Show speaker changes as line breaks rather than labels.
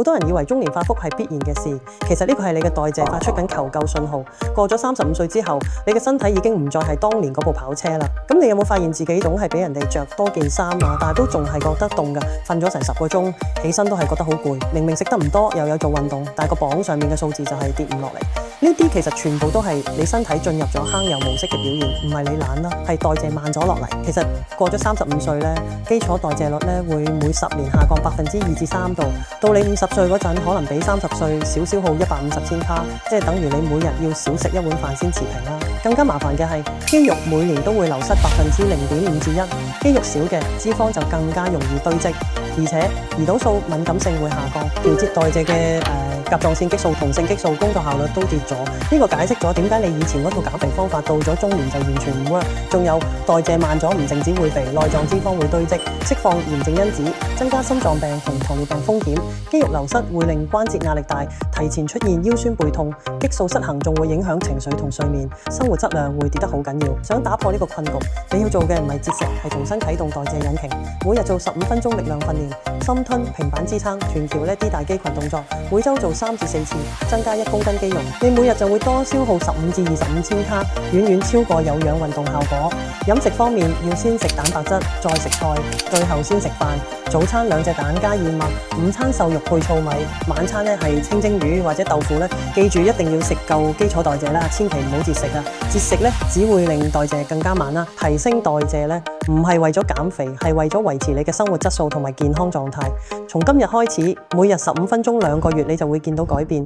好多人以為中年發福係必然嘅事，其實呢個係你嘅代謝發出緊求救信號。過咗35歲之後，你嘅身體已經唔再係當年嗰部跑車啦。咁你有冇發現自己總係俾人哋着多件衫啊，但係都仲係覺得凍㗎？瞓咗成10個鐘，起身都係覺得好攰。明明食得唔多，又有做運動，但係個磅上面嘅數字就係跌唔落嚟。呢啲其實全部都係你身體進入咗坑油模式嘅表現，唔係你懶啦，係代謝慢咗落嚟。其實過咗35歲咧，基礎代謝率咧會每10年下降2%至3%度，到你50歲嗰陣，可能比30歲少消耗150千卡，即係等於你每日要少食一碗飯先持平啦。更加麻煩嘅係肌肉每年都會流失0.5%至1%，肌肉少嘅脂肪就更加容易堆積，而且胰島素敏感性會下降，調節代謝嘅甲狀腺激素同性激素工作效率都跌咗。呢個解釋咗點解你以前嗰套減肥方法到咗中年就完全唔 work。仲有代謝慢咗，唔淨止會肥，內臟脂肪會堆積，釋放炎症因子，增加心臟病同糖尿病風險。肌肉流失會令關節壓力大，提前出現腰酸背痛。激素失衡仲會影響情緒同睡眠，生活質量會跌得好緊要。想打破呢個困局，你要做嘅唔係節食，係重新啟動代謝引擎。每日做15分鐘力量訓練，深蹲、平板支撐、臀橋呢啲大肌群動作，每週做3至4次，增加1公斤肌肉。你每日就會多消耗15至25千卡，遠遠超過有氧運動效果。飲食方面要先食蛋白質，再食菜，最後先食飯。早餐2隻蛋加燕麥，午餐瘦肉配糙米，晚餐呢係清蒸魚或者豆腐呢。記住一定要食夠基礎代謝啦，千祈唔好節食啊！節食呢只會令代謝更加慢啦。提升代謝呢唔係為咗減肥，係為咗維持你嘅生活質素同埋健康狀態。從今日開始，每日15分鐘2個月，你就會見到改變。